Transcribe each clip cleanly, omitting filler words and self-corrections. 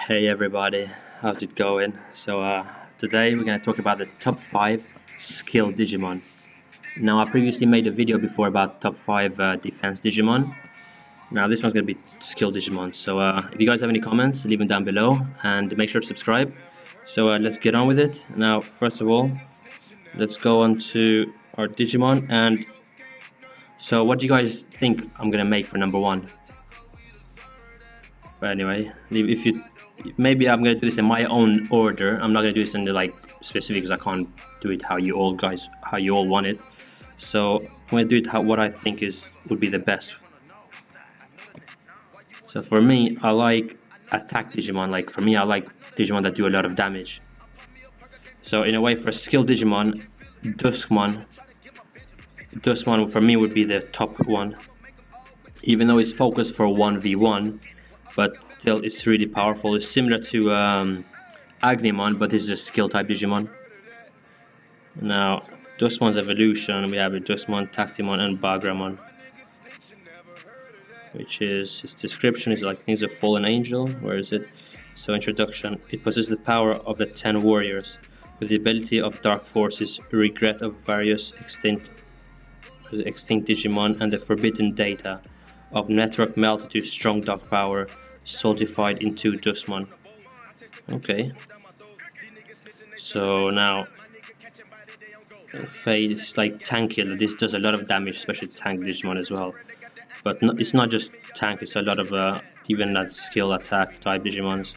Hey everybody, how's it going? Today we're gonna talk about the top 5 skill Digimon. Now I previously made a video before about top 5 defense Digimon. Now this one's gonna be skill Digimon. If you guys have any comments, leave them down below and make sure to subscribe. Let's get on with it. Now first of all, let's go on to our Digimon. And so what do you guys think I'm gonna make for number 1? But anyway, if you maybe I'm gonna do this in my own order. I'm not gonna do this in the specific because I can't do it how you all want it. So I'm gonna do it what I think would be the best. So for me, I like attack Digimon. For me, I like Digimon that do a lot of damage. So in a way, for skill Digimon, Duskmon for me would be the top one. Even though it's focused for 1v1, but still it's really powerful. It's similar to Angemon, but this is a skill type Digimon. Now Duskmon's evolution, we have a Duskmon, Tacticmon and Gatomon, which is his description is he's a fallen angel. Where is it? So introduction, it possesses the power of the 10 warriors with the ability of dark forces, regret of various extinct Digimon, and the forbidden data of network melted to strong dark power solidified into Duskmon. Okay. So now Fade is like tank killer. This does a lot of damage, especially tank Digimon as well. But it's not just tank, it's a lot of even that skill attack type Digimons.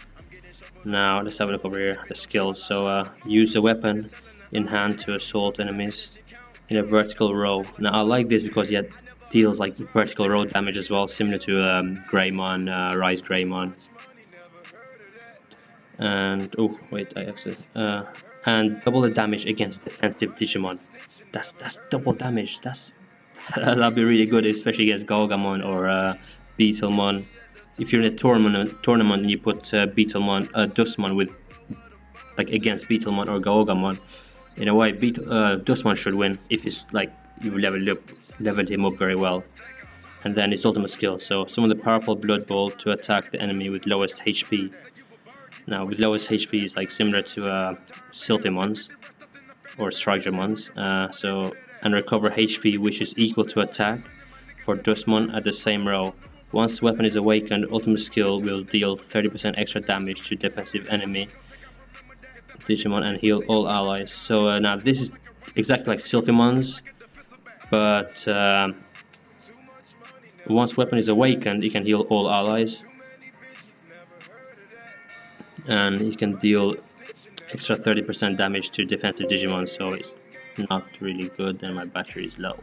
Now let's have a look over here, the skills. So use a weapon in hand to assault enemies in a vertical row. Now I like this because it deals vertical row damage as well, similar to Greymon, Rise Greymon. And oh wait, I actually and double the damage against defensive Digimon. That's double damage. That'll be really good, especially against Gatomon or Beetlemon. If you're in a tournament and you put Duskmon with against Beetlemon or Gatomon, in a way Duskmon should win if it's you leveled him up very well. And then his ultimate skill, so summon the powerful Blood Ball to attack the enemy with lowest HP. Now with lowest HP is similar to Sichiamon's or Sichiamon's, and recover HP which is equal to attack for Duskmon at the same row. Once the weapon is awakened, ultimate skill will deal 30% extra damage to defensive enemy Digimon and heal all allies. So now this is exactly like Sichiamon's, but once weapon is awakened, it can heal all allies, and it can deal extra 30% damage to defensive Digimon. So it's not really good, and my battery is low.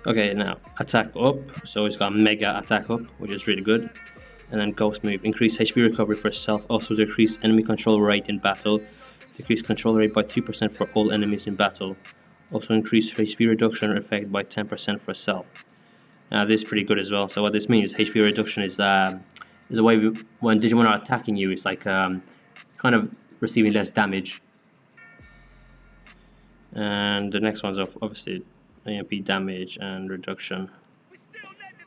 Okay, now attack up. So it's got mega attack up, which is really good. And then ghost move, increase HP recovery for self, also decrease enemy control rate in battle, decrease control rate by 2% for all enemies in battle, also increase HP reduction effect by 10% for self. This is pretty good as well. So what this means, HP reduction is a way when Digimon are attacking you, it's kind of receiving less damage. And the next one's obviously AMP damage and reduction.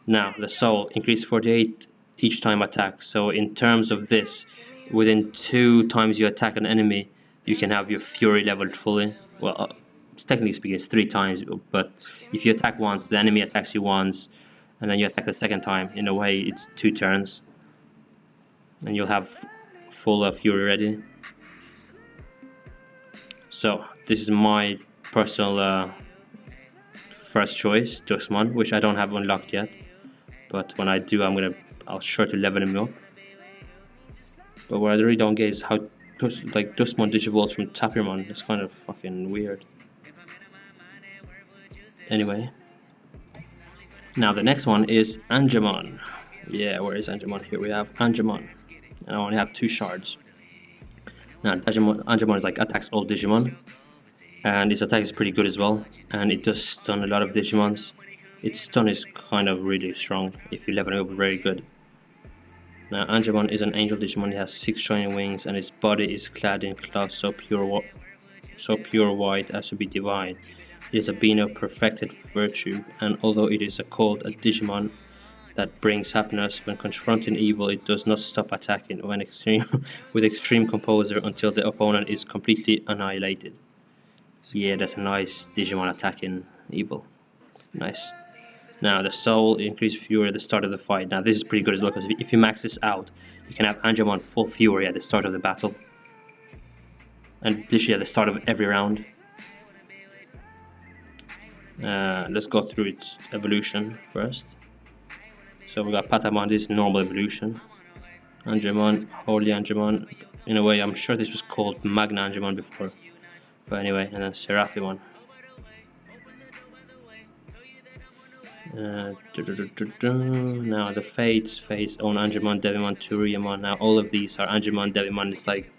Now the soul, increase 48 each time attack. So in terms of this, within 2 times you attack an enemy, you can have your fury leveled fully. Well, technically speaking it's 3 times, but if you attack once, the enemy attacks you once, and then you attack the second time, in a way it's 2 turns and you'll have full fury ready. So this is my personal first choice, Duskmon, which I don't have unlocked yet, but when I do I'll sure to level him up. But what I really don't get is how Duskmon digivolves from Tacticmon. It's kind of fucking weird. Anyway, now the next one is Angemon. Yeah, where is Angemon? Here we have Angemon, and I only have 2 shards. Now Angemon is attacks all Digimon, and its attack is pretty good as well, and it does stun a lot of Digimons. Its stun is kind of really strong if you level it up very good. Now Angemon is an angel Digimon. It has 6 shining wings, and its body is clad in cloth so pure white as to be divine. It is a being of perfected virtue, and although it is called a Digimon, that brings happiness. When confronting evil, it does not stop attacking when with extreme composure until the opponent is completely annihilated. Yeah, that's a nice Digimon attacking evil. Nice. Now the soul increased fury at the start of the fight. Now this is pretty good as well, because if you max this out, you can have Angemon full fury at the start of the battle. And literally at the start of every round. Let's go through its evolution first. So we got Patamon, this is normal evolution. Angemon, Holy Angemon. In a way, I'm sure this was called Magna Angemon before. But anyway, and then Seraphimon. Now the Fates, own Angemon, Devimon, Reapmon. Now all of these are Angemon, Devimon. It's like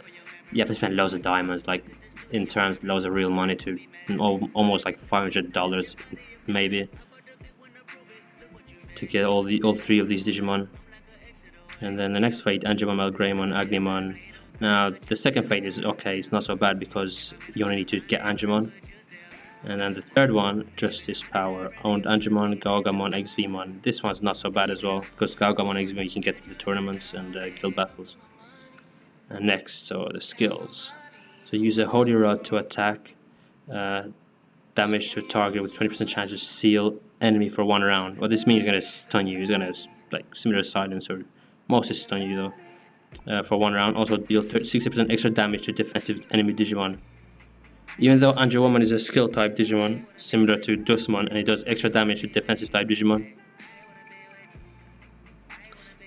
you have to spend loads of diamonds, like in terms loads of real money, to almost like $500 maybe, to get all three of these Digimon. And then the next fate, Angemon, Greymon, Agnemon. Now the second fate is okay, it's not so bad because you only need to get Angemon. And then the third one, Justice Power, owned Angemon, Gatomon, XVmon. This one's not so bad as well, because Gatomon, XVmon you can get to the tournaments and guild battles. And next, so the skills. So use a Holy Rod to attack, damage to a target with 20% chance to seal enemy for 1 round. What this means is going to stun you, it's going to, like, similar to Silencer. Mostly stun you though, for 1 round. Also deal 60% extra damage to defensive enemy Digimon. Even though Angemon is a skill type Digimon, similar to Dusmon, and it does extra damage to defensive type Digimon.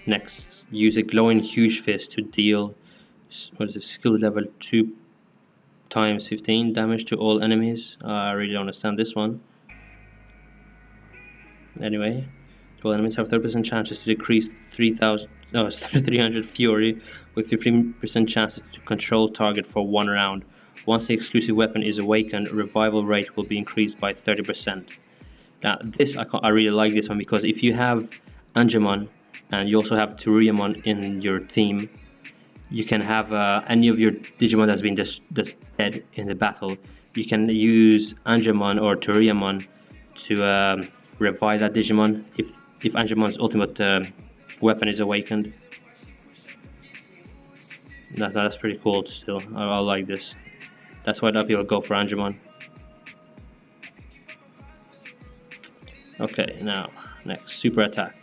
Next, use a glowing huge fist to deal, what is it, skill level 2 times 15 damage to all enemies. I really don't understand this one. Anyway, all enemies have 30% chances to decrease 300 fury with 15% chances to control target for 1 round. Once the exclusive weapon is awakened, revival rate will be increased by 30%. Now this, I really like this one, because if you have Angemon and you also have Reapmon in your team, you can have any of your Digimon that's been just dead in the battle. You can use Angemon or Reapmon to revive that Digimon if Angemon's ultimate weapon is awakened. That's pretty cool still. I like this. That's why a lot of people go for Angemon. Okay, now next, super attack.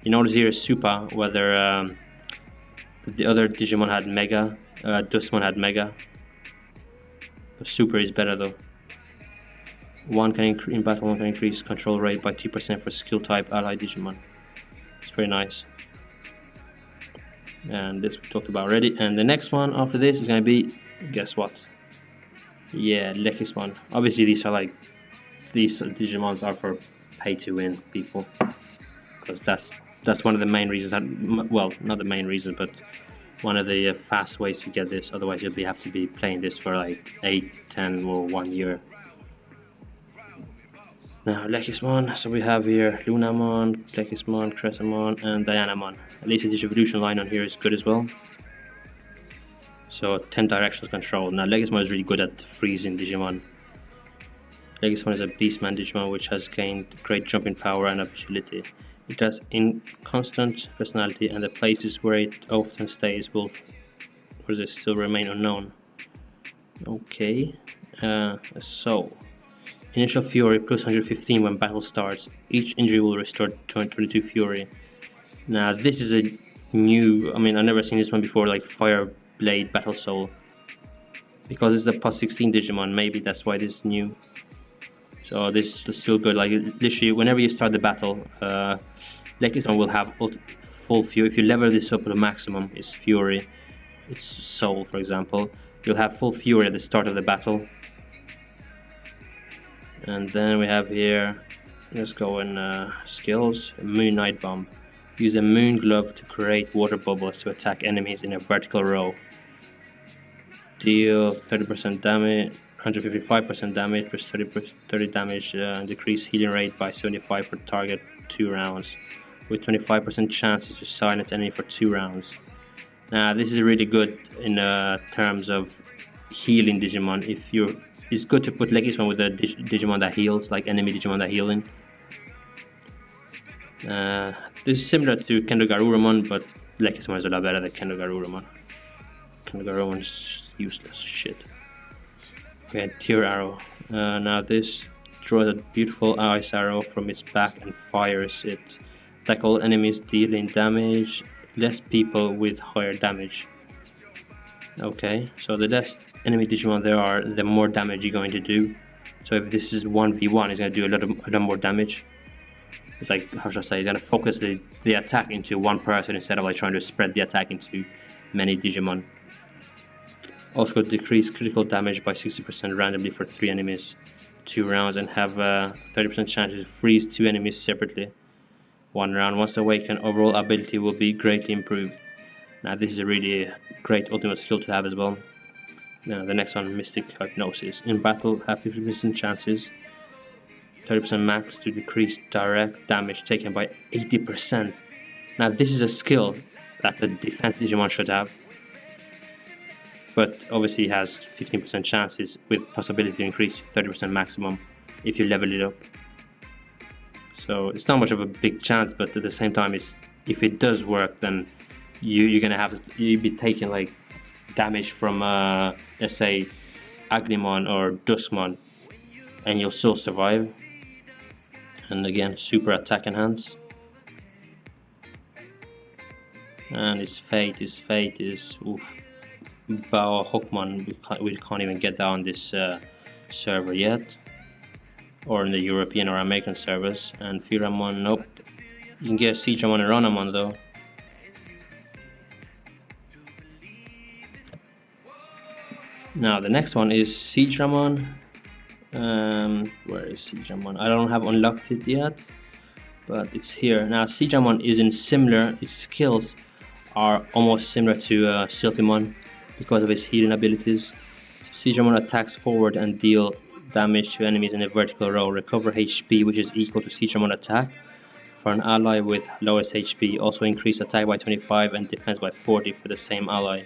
You notice here is super, whether the other Digimon had Mega, Dusmon had Mega. But super is better though. In battle, 1 can increase control rate by 2% for skill type ally Digimon. It's very nice. And this we talked about already. And the next one after this is gonna be, guess what? Yeah, Lekismon. Obviously these Digimons are for pay to win people, because that's one of the main reasons well, not the main reason, but one of the fast ways to get this. Otherwise you'll have to be playing this for like 8, 10 or 1 year. Now Lekismon, so we have here Lunamon, Lekismon, Cresamon and DianaMon. At least the Digivolution line on here is good as well. So 10 directions control. Now Lekismon is really good at freezing Digimon. Lekismon is a Beastman Digimon which has gained great jumping power and agility. It has inconstant personality, and the places where it often stays will still remain unknown. Okay, so initial fury plus 115 when battle starts. Each injury will restore 22 fury. Now this is a new, I've never seen this one before, like Fire Blade Battle Soul, because it's a plus 16 Digimon. Maybe that's why this is new. So this is still good. Like literally, whenever you start the battle, Lekismon will have full fury. If you level this up to the maximum, it's fury, it's soul, for example. You'll have full fury at the start of the battle. And then we have here, let's go in skills. Moon Night Bomb. Use a moon glove to create water bubbles to attack enemies in a vertical row. Deal 30% damage, 155% damage plus 30 damage, decrease healing rate by 75 for target 2 rounds, with 25% chances to silence enemy for 2 rounds. Now this is really good in terms of healing Digimon. It's good to put Lekismon with a Digimon that heals, like enemy Digimon that healing. This is similar to Kendogarurumon, but Lekismon is a lot better than Kendogarurumon. Kendogarurumon is useless shit. Okay, Tear Arrow. Now this draws a beautiful ice arrow from its back and fires it. Attack all enemies dealing damage, less people with higher damage. Okay, so the less enemy Digimon there are, the more damage you're going to do. So if this is 1v1, it's going to do a lot more damage. It's like, how should I say, it's going to focus the attack into one person instead of like trying to spread the attack into many Digimon. Also decrease critical damage by 60% randomly for 3 enemies, 2 rounds, and have 30% chance to freeze 2 enemies separately. 1 round. Once awakened, overall ability will be greatly improved. Now this is a really great ultimate skill to have as well. Now the next one, Mystic Hypnosis. In battle, have 50% chances, 30% max to decrease direct damage taken by 80%. Now this is a skill that the defense Digimon should have, but obviously has 15% chances with possibility to increase 30% maximum if you level it up. So it's not much of a big chance, but at the same time, if it does work, then you're gonna you'll be taking like damage from let's say Angemon or Duskmon, and you'll still survive. And again, super attack enhance. And his fate is oof. Bao Hookmon, we can't even get that on this server yet, or in the European or American servers. And Reapmon, nope. You can get Sichiamon and DianaMon though. Now the next one is Sichiamon. Where is Sichiamon? I don't have unlocked it yet, but it's here. Now Sichiamon isn't similar. Its skills are almost similar to Sichiamon because of his healing abilities. Sichiamon attacks forward and deal damage to enemies in a vertical row. Recover HP, which is equal to Sichiamon attack for an ally with lowest HP. Also increase attack by 25 and defense by 40 for the same ally.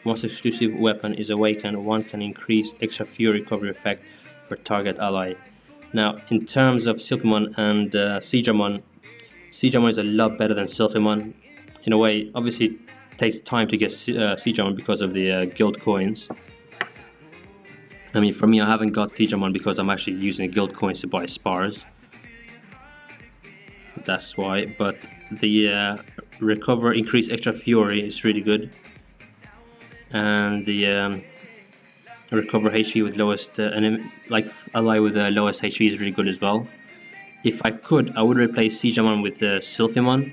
Once exclusive weapon is awakened, one can increase extra fury recovery effect for target ally. Now, in terms of Sichiamon and Sichiamon, Sichiamon is a lot better than Sichiamon. In a way, obviously it takes time to get Sichiamon because of the guild coins. I mean, for me, I haven't got Digimon because I'm actually using guild coins to buy spars. That's why. But the recover, increase extra fury is really good. And the recover HP with lowest enemy, like ally with the lowest HP is really good as well. If I could, I would replace Sichiamon with Sichiamon,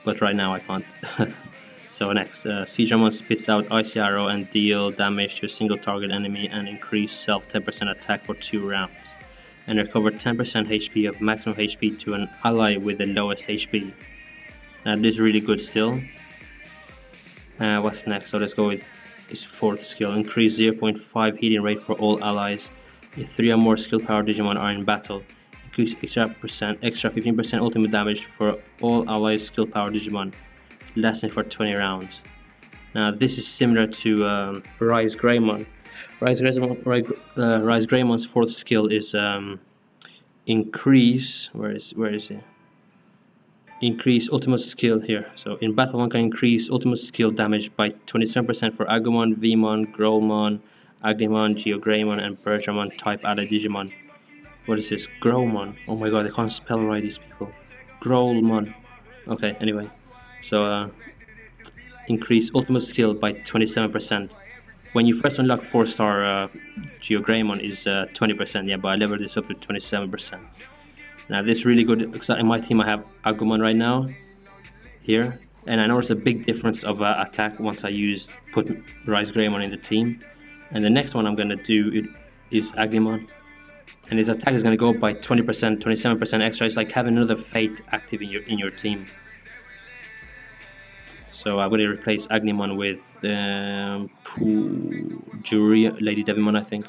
but right now I can't. So next, Sichiamon spits out Icy Arrow and deal damage to a single target enemy and increase self 10% attack for 2 rounds. And recover 10% HP of maximum HP to an ally with the lowest HP. Now this is really good still. What's next? So let's go with his 4th skill. Increase 0.5 healing rate for all allies. If 3 or more skill power Digimon are in battle. Increase extra 15% ultimate damage for all allies skill power Digimon. Lasting for 20 rounds. Now this is similar to Rise Greymon. Rise Greymon's 4th skill is increase. Where is it? Increase ultimate skill here. So in battle, one can increase ultimate skill damage by 27% for Agumon, Vmon, Growlmon, Angemon, Geogreymon, and Bergermon type ally Digimon. What is this? Growlmon. Oh my god, I can't spell right, these people. Growlmon. Okay, anyway. So increase ultimate skill by 27%. When you first unlock 4-star Geogreymon is 20%, yeah, but I leveled this up to 27%. Now this is really good because in my team I have Agumon right now here, and I notice a big difference of attack once I put Rise Greymon in the team. And the next one I'm gonna do is Angemon, and his attack is gonna go up by 20%, 27% extra. It's like having another Fate active in your team. So I'm gonna replace Angemon with Jury Lady Devimon, I think,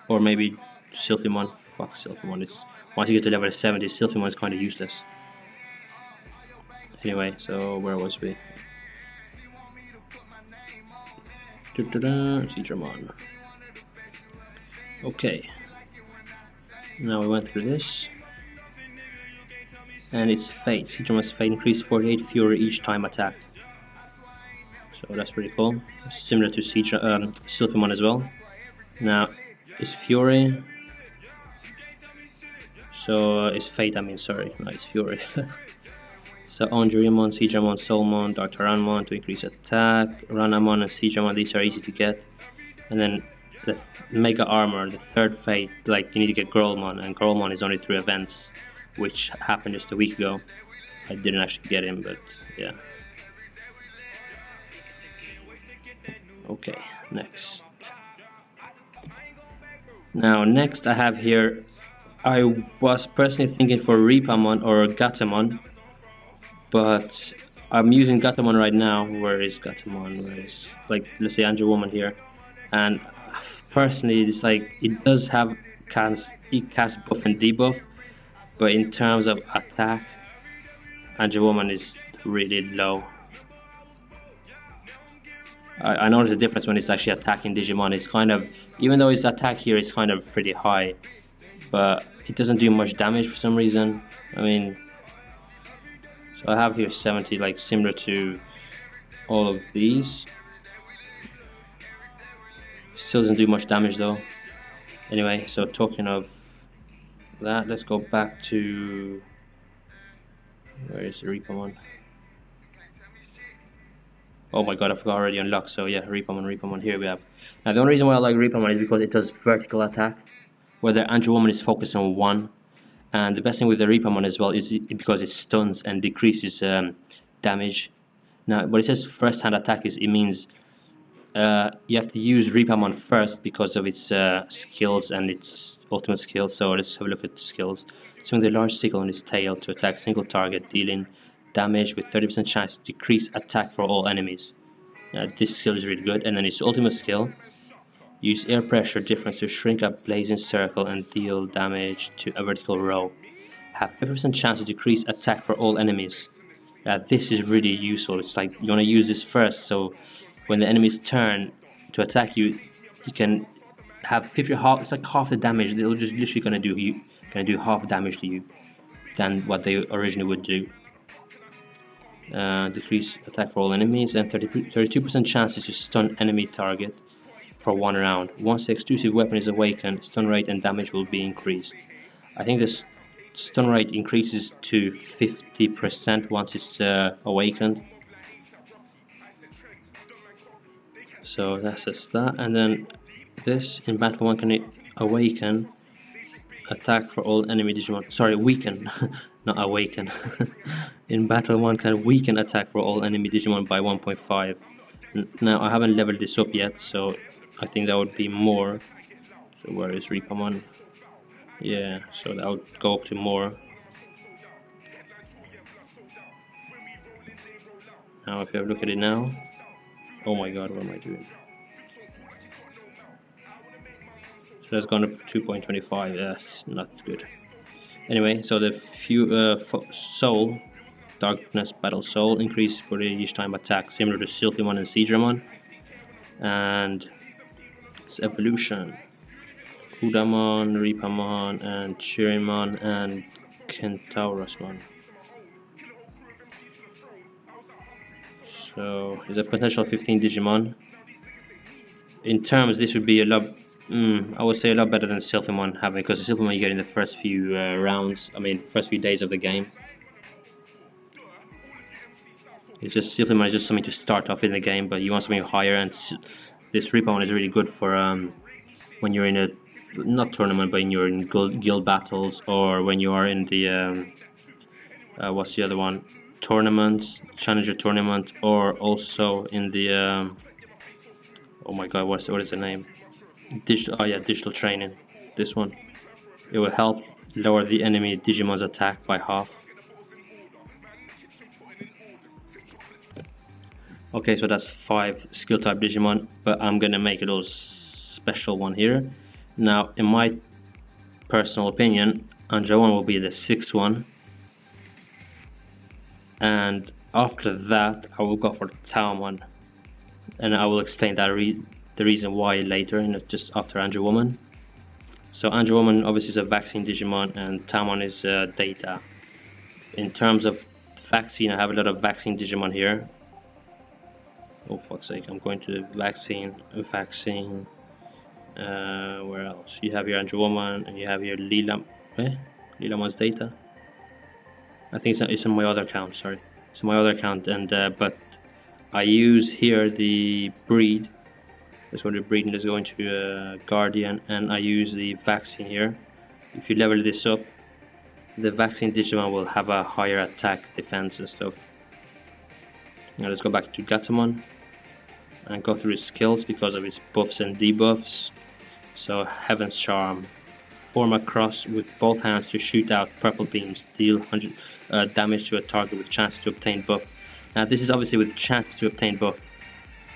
or maybe Sichiamon. Fuck Sichiamon. Once you get to level 70, Sichiamon is kind of useless. Anyway, so where was we? Sichiamon. Okay. Now we went through this. and its fate. Sichiamon's fate increase 48 fury each time attack. So that's pretty cool. Similar to Sichiamon as well. Now, it's fury. So it's fate. I mean, sorry, no, it's fury. So Angemon, Sichiamon, Soulmon, Dartaranmon to increase attack. Ranamon and Sichiamon, these are easy to get. And then the Mega Armor, the third fate, like you need to get Girlmon, and Girlmon is only 3 events, which happened just a week ago. I didn't actually get him, but yeah. Okay, next. Now, next I have here, I was personally thinking for Reapmon or Gatomon, but I'm using Gatomon right now. Where is Gatomon? Where is, like, let's say Angemon here, and personally it's like it does have it casts buff and debuff, but in terms of attack, Angemon is really low. I notice the difference when it's actually attacking Digimon. It's kind of, even though its attack here is kind of pretty high, but it doesn't do much damage for some reason. I mean, so I have here 70, like similar to all of these. Still doesn't do much damage though. Anyway, so talking of that, let's go back to, where is the Reapmon? Oh my god, I forgot already unlocked. So yeah, Reapmon, here we have. Now the only reason why I like Reapmon is because it does vertical attack, whether Angemon is focused on one. And the best thing with the Reapmon as well is because it stuns and decreases damage. Now what it says first hand attack is, it means you have to use Reapmon first because of its skills and its ultimate skill. So let's have a look at the skills. Swing the large sickle on its tail to attack single target, dealing damage with 30% chance to decrease attack for all enemies. This skill is really good. And then its ultimate skill, use air pressure difference to shrink a blazing circle and deal damage to a vertical row. Have 50% chance to decrease attack for all enemies. This is really useful. It's like you want to use this first, so when the enemy's turn to attack you, you can have 50 half. It's like half the damage. They're just literally gonna do half damage to you than what they originally would do. Decrease attack for all enemies, and 32% chances to stun enemy target for 1 round. Once the exclusive weapon is awakened, stun rate and damage will be increased. I think the stun rate increases to 50% once it's awakened. So that's just that. And then this, in battle 1 can awaken attack for all enemy Digimon. Sorry, weaken, not awaken. In battle 1 can weaken attack for all enemy Digimon by 1.5. Now I haven't leveled this up yet, so I think that would be more. So where is Reapmon? Yeah, so that would go up to more. Now if you have a look at it now, oh my god, what am I doing? So that's gone up to 2.25. That's not good. Anyway, so the soul, darkness battle soul, increase for each time attack, similar to Sichiamon and Sichiamon. And its evolution, Kudamon, Reapmon, and Chirimon, and Kentaurusmon. So it's a potential 15 Digimon. In terms, this would be a lot, I would say a lot better than Sichiamon having, because the Sichiamon you get in the first few rounds, I mean first few days of the game. It's just, Sichiamon is just something to start off in the game, but you want something higher, and this Reapmon is really good for when you're in a, not tournament, but you're in guild battles, or when you are in the, what's the other one? Tournament, challenger tournament, or also in the, oh my god, what is the name? Digital training. This one, it will help lower the enemy Digimon's attack by half. Okay, so that's 5 skill type Digimon, but I'm gonna make a little special one here. Now, in my personal opinion, Angemon will be the 6th one, and after that I will go for Taomon, and I will explain that the reason why later, and just after Angemon. So Angemon obviously is a vaccine Digimon, and Taomon is data. In terms of vaccine, I have a lot of vaccine Digimon here. Oh fuck's sake, I'm going to vaccine. Where else? You have your Angemon and you have your Lilamon's data. I think it's on my other account, sorry. It's on my other account, and but I use here the breed. That's what the breeding is going to Guardian, and I use the vaccine here. If you level this up, the vaccine Digimon will have a higher attack, defense and stuff. Now let's go back to Gatomon and go through his skills because of his buffs and debuffs. So Heaven's Charm. Form a cross with both hands to shoot out purple beams. Deal 100 damage to a target with chance to obtain buff. Now this is obviously with chance to obtain buff.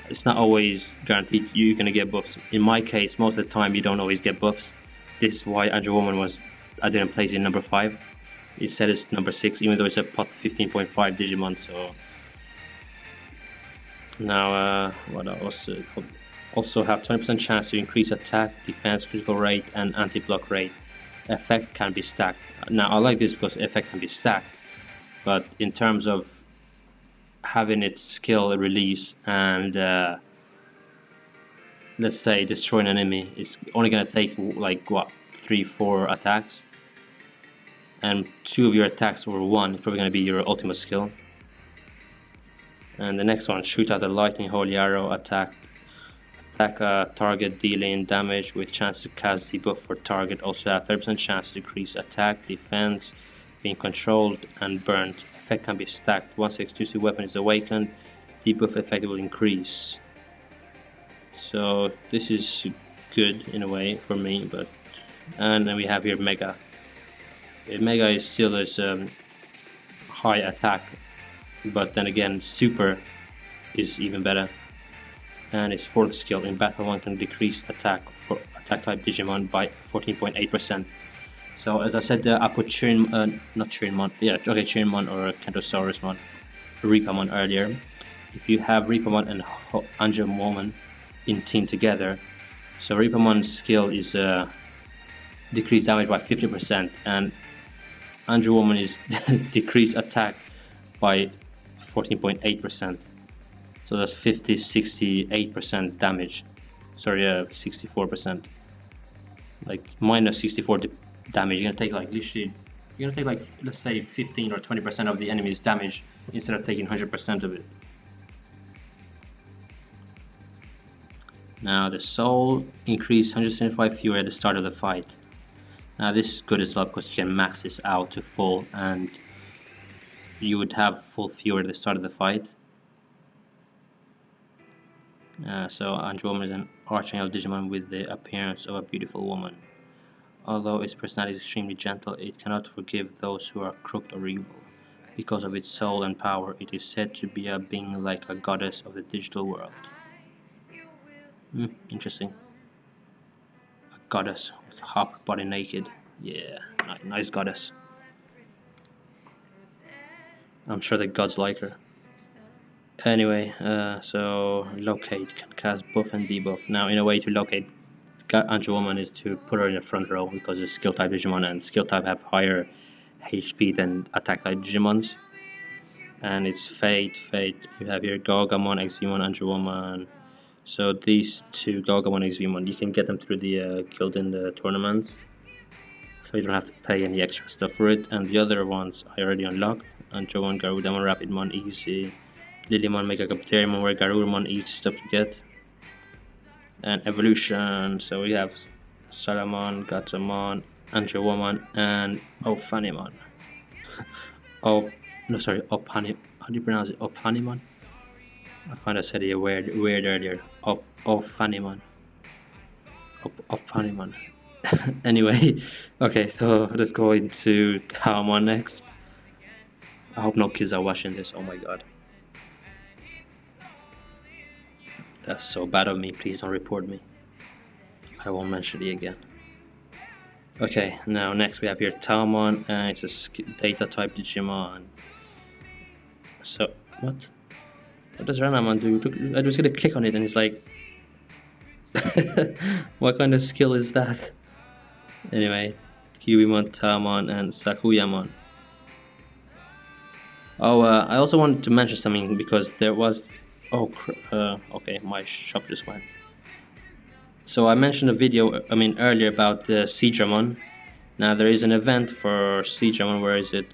It's not always guaranteed you're going to get buffs. In my case, most of the time you don't always get buffs. This is why Angemon I didn't place it in number 5. It said it's number 6, even though it's a pot 15.5 Digimon. So now what else? Also have 20% chance to increase attack, defense, critical rate, and anti-block rate. Effect can be stacked. Now I like this because effect can be stacked, but in terms of having its skill release and let's say destroy an enemy, it's only gonna take like what 3-4 attacks, and 2 of your attacks or 1 is probably gonna be your ultimate skill. And the next one, shoot out a lightning holy arrow, attack a target dealing damage with chance to cast debuff for target. Also have 30% chance to decrease attack, defense, being controlled, and burned. Effect can be stacked. Once the exclusive weapon is awakened, debuff effect will increase. So this is good in a way for me, but and then we have here Mega. Mega is still is high attack, but then again Super is even better. And its 4th skill in battle 1 can decrease attack for attack type Digimon by 14.8%. So as I said, I put Chirinmon or Kentosaurusmon, Reapmon earlier. If you have Reapmon and Angemon in team together, so Reapmon's skill is decreased damage by 50%, and Angemon is decreased attack by 14.8%. So that's 68% damage. Sorry, 64%. Like minus 64 damage. You're gonna take like literally, let's say 15 or 20% of the enemy's damage instead of taking 100% of it. Now the soul increase 175 fury at the start of the fight. Now this is good as well because you can max this out to full, and you would have full fury at the start of the fight. So Angemon is an archangel Digimon with the appearance of a beautiful woman. Although its personality is extremely gentle, it cannot forgive those who are crooked or evil. Because of its soul and power, it is said to be a being like a goddess of the digital world. Interesting. A goddess with half her body naked. Yeah, nice goddess. I'm sure the gods like her. Anyway, so locate can cast buff and debuff. Now, in a way to locate Angemon is to put her in the front row because it's skill type Digimon, and skill type have higher HP than attack type Digimons. And it's Fate. You have here Gatomon, Xvmon, Angemon. So these 2, Gatomon, Xvmon, you can get them through the guild in the tournaments, so you don't have to pay any extra stuff for it. And the other ones I already unlocked: Angemon, Garudamon, Reapmon, easy. Lilymon, Mega Gatomon, where Garurumon, easy stuff to get. And evolution, so we have Salamon, Gatomon, Angemon, and Ophanimon. Ophanimon. How do you pronounce it? Ophanimon? I kind of said it weird earlier. Ophanimon. Ophanimon. Anyway, okay, so let's go into Taomon next. I hope no kids are watching this. Oh my god. That's so bad of me. Please don't report me. I won't mention it again. Okay, now next we have here Taomon, and it's a data type Digimon. So, what does Reapmon do? I was gonna click on it and it's like, what kind of skill is that? Anyway, Kiwimon, Taomon, and Sakuyamon. Oh, I also wanted to mention something because there was. Oh, okay, my shop just went. So I mentioned a video, I mean earlier, about the Sichiamon. Now there is an event for Sichiamon. Where is it?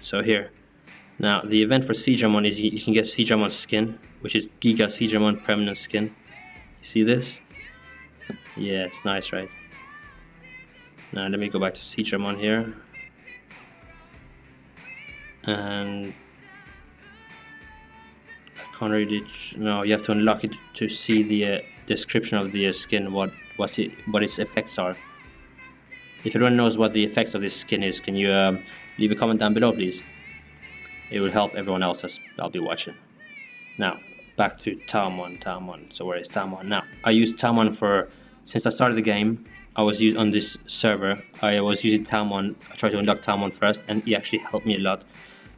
So here. Now the event for Sichiamon is you can get Sichiamon skin, which is Giga Sichiamon permanent skin. You see this? Yeah, it's nice, right? Now let me go back to Sichiamon here. And I can't really. No, you have to unlock it to see the description of the skin. What its effects are. If anyone knows what the effects of this skin is, can you leave a comment down below, please? It will help everyone else as I'll be watching. Now back to Taomon. So where is Taomon? Now I use Taomon since I started the game. I was on this server. I was using Taomon. I tried to unlock Taomon first, and he actually helped me a lot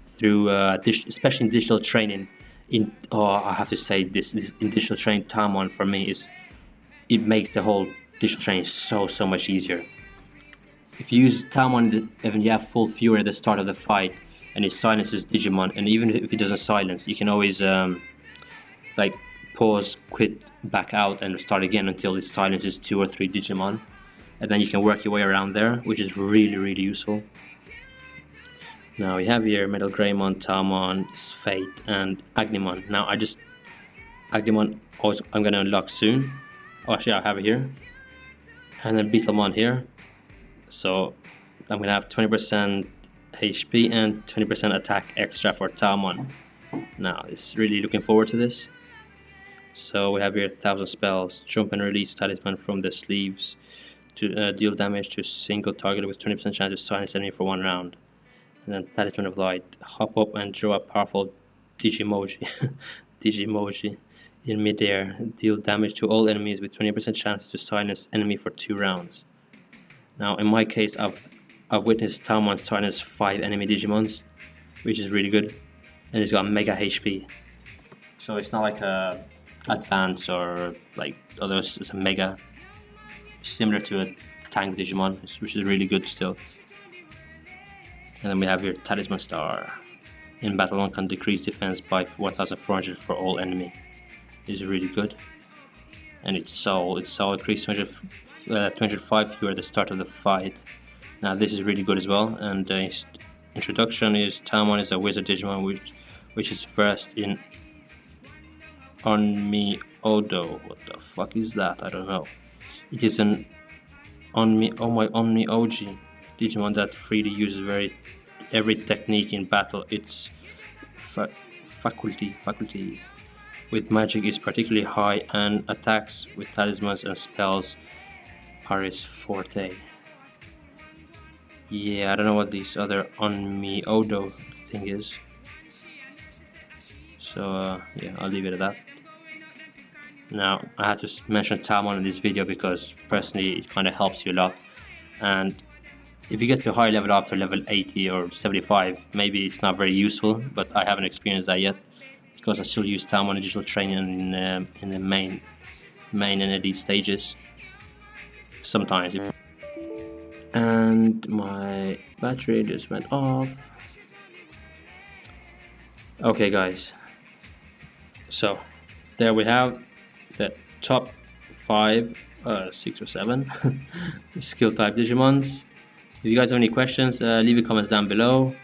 through, especially in digital training. I have to say this in digital training, Taomon for me it makes the whole digital training so much easier. If you use Taomon when you have full fury at the start of the fight, and it silences Digimon, and even if it doesn't silence, you can always like pause, quit, back out, and start again until it silences 2 or 3 Digimon. And then you can work your way around there, which is really useful. Now we have here Metal Greymon, Taomon, Fate, and Angemon. Now Angemon I'm gonna unlock soon. Oh, actually I have it here. And then Beetlemon here. So I'm gonna have 20% HP and 20% attack extra for Taomon. Now it's really looking forward to this. So we have here 1000 spells, jump and release talisman from the sleeves to deal damage to a single target with 20% chance to silence enemy for 1 round. And then Talisman of Light, hop up and draw a powerful Digimoji in midair, deal damage to all enemies with 20% chance to silence enemy for 2 rounds. Now in my case I've witnessed Taomon silence 5 enemy Digimons, which is really good, and it's got mega HP. So it's not like a advance or like others, it's a mega, similar to a tank Digimon, which is really good still. And then we have your Talisman Star. In battle, one can decrease defense by 1400 for all enemy. This is really good. And its soul increased 205 fury at the start of the fight. Now this is really good as well. And the introduction is Taomon is a wizard Digimon which is versed in Onmi Odo. What the fuck is that? I don't know. It is an Onmi OG Digimon that freely uses every technique in battle. Its faculty with magic is particularly high, and attacks with talismans and spells are its forte. Yeah, I don't know what this other Onmi Odo thing is. So yeah, I'll leave it at that. Now I had to mention Taomon in this video because personally it kind of helps you a lot, and if you get to high level after level 80 or 75, maybe it's not very useful, but I haven't experienced that yet because I still use Taomon in digital training in the main and elite stages sometimes. And my battery just went off. Okay guys, so there we have the top 5, 6 or 7 skill type Digimons. If you guys have any questions, leave your comments down below.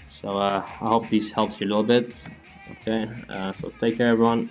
So I hope this helps you a little bit. Okay, so take care everyone.